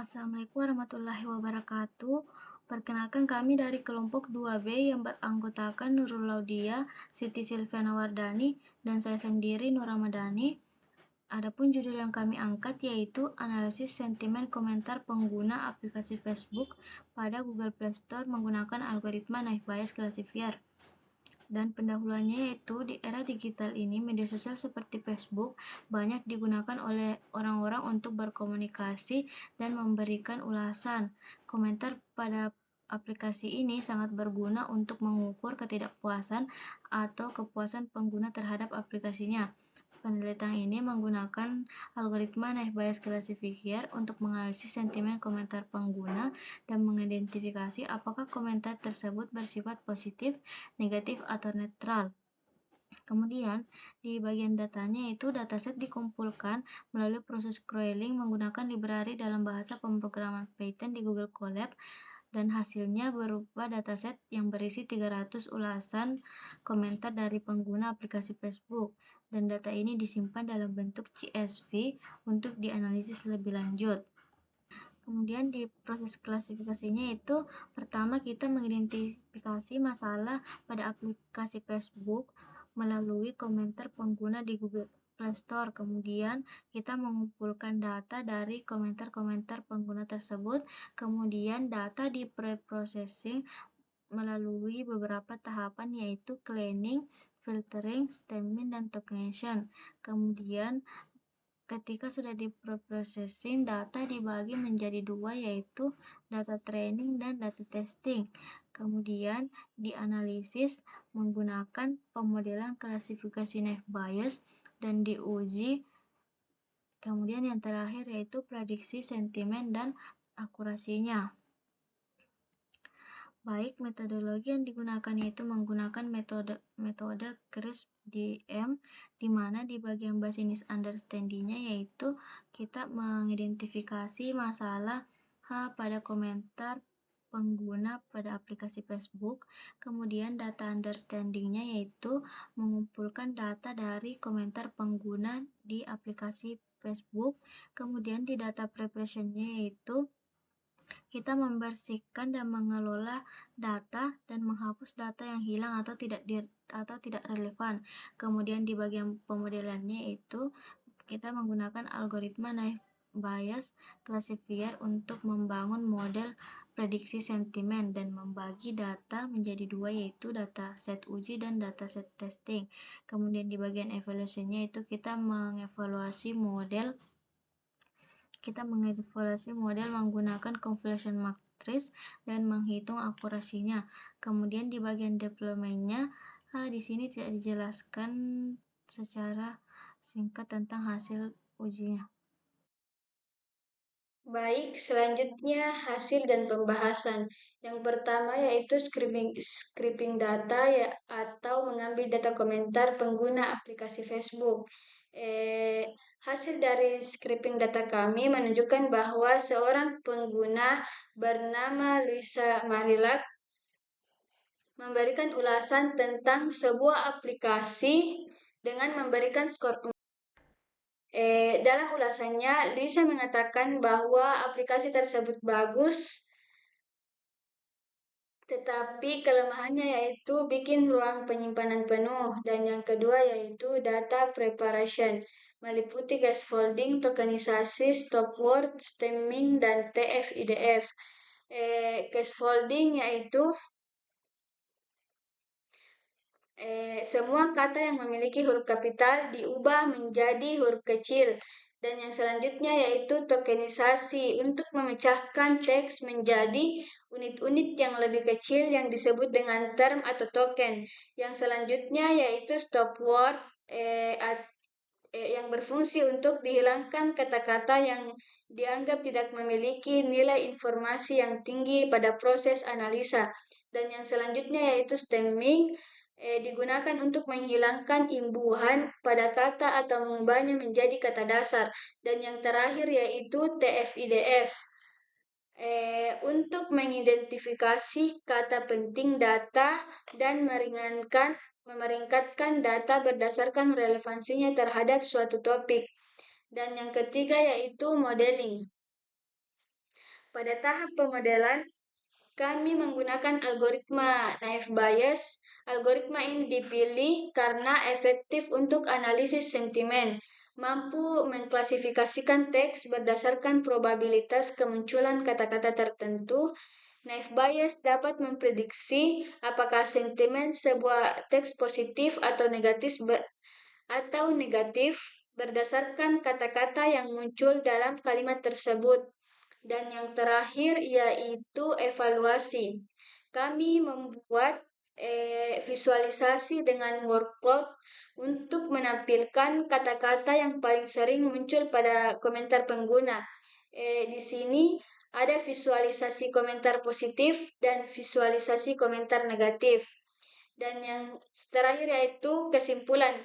Assalamualaikum warahmatullahi wabarakatuh. Perkenalkan kami dari kelompok 2B yang beranggotakan Nurul Laudia, Siti Silviana Wardani, dan saya sendiri Nur Ramadhani. Adapun judul yang kami angkat yaitu analisis sentimen komentar pengguna aplikasi Facebook pada Google Play Store menggunakan algoritma Naive Bayes Classifier. Dan pendahuluannya yaitu di era digital ini media sosial seperti Facebook banyak digunakan oleh orang-orang untuk berkomunikasi dan memberikan ulasan. Komentar pada aplikasi ini sangat berguna untuk mengukur ketidakpuasan atau kepuasan pengguna terhadap aplikasinya. Penelitian ini menggunakan algoritma Naive Bayes Classifier untuk menganalisis sentimen komentar pengguna dan mengidentifikasi apakah komentar tersebut bersifat positif, negatif, atau netral. Kemudian, di bagian datanya itu dataset dikumpulkan melalui proses crawling menggunakan library dalam bahasa pemrograman Python di Google Colab, dan hasilnya berupa dataset yang berisi 300 ulasan komentar dari pengguna aplikasi Facebook, dan data ini disimpan dalam bentuk CSV untuk dianalisis lebih lanjut. Kemudian di proses klasifikasinya itu pertama kita mengidentifikasi masalah pada aplikasi Facebook melalui komentar pengguna di Google Play Store. Kemudian kita mengumpulkan data dari komentar-komentar pengguna tersebut. Kemudian data di pre-processing melalui beberapa tahapan yaitu cleaning, filtering, stemming, dan tokenization. Kemudian ketika sudah diprocessing, data dibagi menjadi dua yaitu data training dan data testing. Kemudian dianalisis menggunakan pemodelan klasifikasi Naive Bayes dan diuji. Kemudian yang terakhir yaitu prediksi sentimen dan akurasinya. Baik, metodologi yang digunakan yaitu menggunakan metode CRISP-DM, di mana di bagian business understanding-nya yaitu kita mengidentifikasi masalah pada komentar pengguna pada aplikasi Facebook. Kemudian data understanding-nya yaitu mengumpulkan data dari komentar pengguna di aplikasi Facebook. Kemudian di data preparation-nya yaitu kita membersihkan dan mengelola data dan menghapus data yang hilang atau tidak relevan. Kemudian di bagian pemodelannya itu kita menggunakan algoritma Naive Bayes Classifier untuk membangun model prediksi sentimen dan membagi data menjadi dua yaitu data set uji dan data set testing. Kemudian di bagian evaluation-nya itu kita mengevaluasi model menggunakan convolution matrix dan menghitung akurasinya. Kemudian di bagian deployment-nya, di sini tidak dijelaskan secara singkat tentang hasil ujinya. Baik, selanjutnya hasil dan pembahasan. Yang pertama yaitu scraping data ya, atau mengambil data komentar pengguna aplikasi Facebook. Hasil dari scraping data kami menunjukkan bahwa seorang pengguna bernama Luisa Marilak memberikan ulasan tentang sebuah aplikasi dengan memberikan skor. Dalam ulasannya, Lisa mengatakan bahwa aplikasi tersebut bagus, tetapi kelemahannya yaitu bikin ruang penyimpanan penuh. Dan yang kedua yaitu data preparation, meliputi scaffolding, tokenisasi, stop word, stemming, dan TF-IDF. Scaffolding yaitu semua kata yang memiliki huruf kapital diubah menjadi huruf kecil. Dan yang selanjutnya yaitu tokenisasi untuk memecahkan teks menjadi unit-unit yang lebih kecil yang disebut dengan term atau token. Yang selanjutnya yaitu stop word yang berfungsi untuk dihilangkan kata-kata yang dianggap tidak memiliki nilai informasi yang tinggi pada proses analisa. Dan yang selanjutnya yaitu stemming, digunakan untuk menghilangkan imbuhan pada kata atau mengubahnya menjadi kata dasar. Dan yang terakhir yaitu TF-IDF, untuk mengidentifikasi kata penting data dan memeringkatkan data berdasarkan relevansinya terhadap suatu topik. Dan yang ketiga yaitu modeling. Pada tahap pemodelan, kami menggunakan algoritma Naive Bayes. Algoritma ini dipilih karena efektif untuk analisis sentimen, mampu mengklasifikasikan teks berdasarkan probabilitas kemunculan kata-kata tertentu. Naive Bayes dapat memprediksi apakah sentimen sebuah teks positif atau negatif berdasarkan kata-kata yang muncul dalam kalimat tersebut. Dan yang terakhir yaitu evaluasi. Kami membuat visualisasi dengan workflow untuk menampilkan kata-kata yang paling sering muncul pada komentar pengguna. Di sini ada visualisasi komentar positif dan visualisasi komentar negatif. Dan yang terakhir yaitu kesimpulan.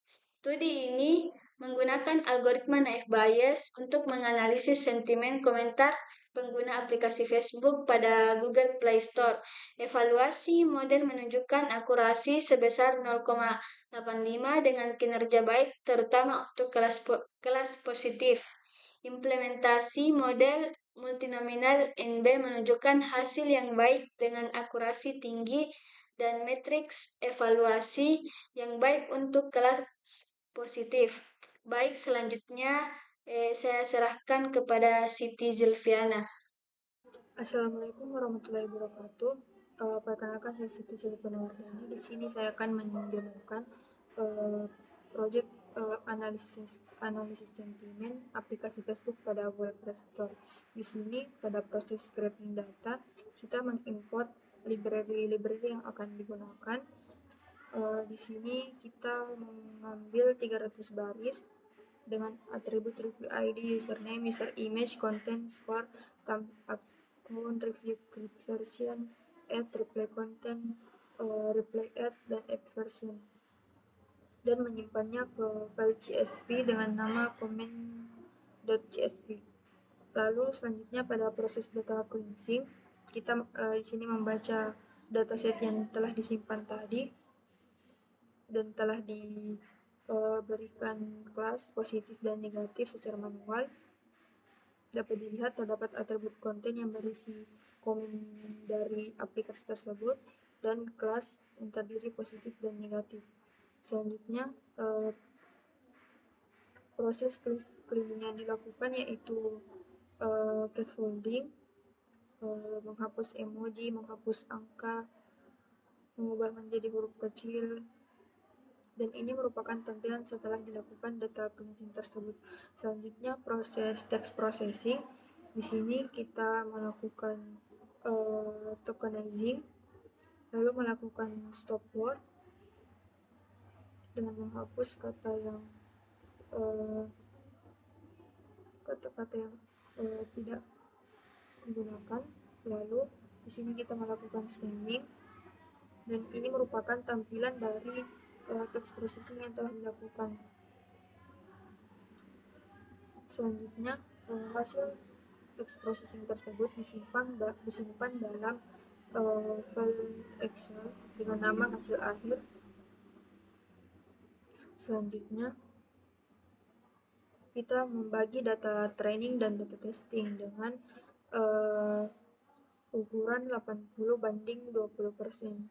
Studi ini menggunakan algoritma Naive Bayes untuk menganalisis sentimen komentar pengguna aplikasi Facebook pada Google Play Store. Evaluasi model menunjukkan akurasi sebesar 0,85 dengan kinerja baik terutama untuk kelas positif. Implementasi model multinominal NB menunjukkan hasil yang baik dengan akurasi tinggi dan matriks evaluasi yang baik untuk kelas positif. Baik, selanjutnya saya serahkan kepada Siti Zilviana. Assalamualaikum warahmatullahi wabarakatuh. Perkenalkan saya Siti Silvana Wardani. Di sini saya akan mendemokan proyek analisis sentimen aplikasi Facebook pada Google Play Store. Di sini pada proses scraping data kita mengimport library yang akan digunakan. Di sini kita mengambil 300 baris dengan atribut review ID, username, user image, content, score, thumb up, account, review grid version, add, reply content, reply add, dan app version, dan menyimpannya ke file CSV dengan nama comment.csv. Lalu selanjutnya pada proses data cleansing, kita di sini membaca dataset yang telah disimpan tadi dan telah diberikan kelas positif dan negatif secara manual. Dapat dilihat terdapat atribut konten yang berisi komen dari aplikasi tersebut dan kelas yang terdiri positif dan negatif. Selanjutnya proses cleaning yang dilakukan yaitu scaffolding, menghapus emoji, menghapus angka, mengubah menjadi huruf kecil, dan ini merupakan tampilan setelah dilakukan data cleansing tersebut. Selanjutnya proses text processing. Di sini kita melakukan tokenizing, lalu melakukan stop word dengan menghapus kata-kata yang tidak digunakan. Lalu di sini kita melakukan stemming, dan ini merupakan tampilan dari text processing yang telah dilakukan. Selanjutnya hasil text processing tersebut disimpan dalam file Excel dengan nama hasil akhir. Selanjutnya kita membagi data training dan data testing dengan ukuran 80/20%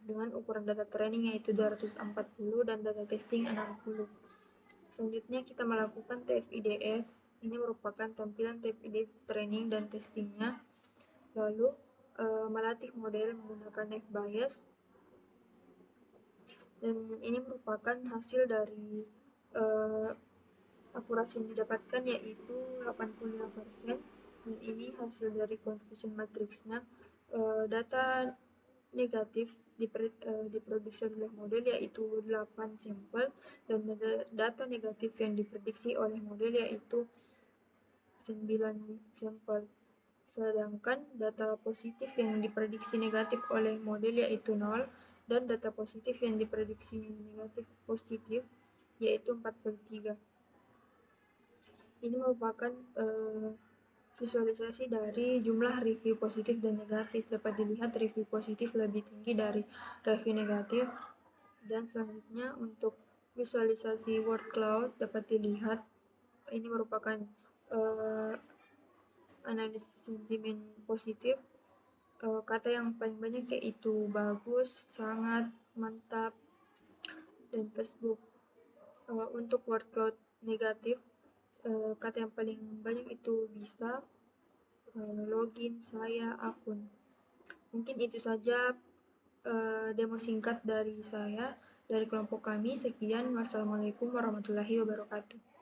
dengan ukuran data training yaitu 240 dan data testing 60. Selanjutnya kita melakukan TF-IDF. Ini merupakan tampilan TF-IDF training dan testingnya. Lalu melatih model menggunakan Naive Bayes, dan ini merupakan hasil dari akurasi yang didapatkan yaitu 85%, dan ini hasil dari confusion matrixnya. Data negatif diprediksi oleh model yaitu 8 sampel, dan data negatif yang diprediksi oleh model yaitu 9 sampel. Sedangkan data positif yang diprediksi negatif oleh model yaitu 0, dan data positif yang diprediksi negatif positif yaitu 4/3. Ini merupakan visualisasi dari jumlah review positif dan negatif. Dapat dilihat review positif lebih tinggi dari review negatif. Dan selanjutnya untuk visualisasi word cloud dapat dilihat ini merupakan analisis sentimen positif, kata yang paling banyak yaitu bagus, sangat, mantap, dan Facebook. Untuk word cloud negatif, kata yang paling banyak itu bisa, login, saya, akun. Mungkin itu saja demo singkat dari saya, dari kelompok kami. Sekian, wassalamualaikum warahmatullahi wabarakatuh.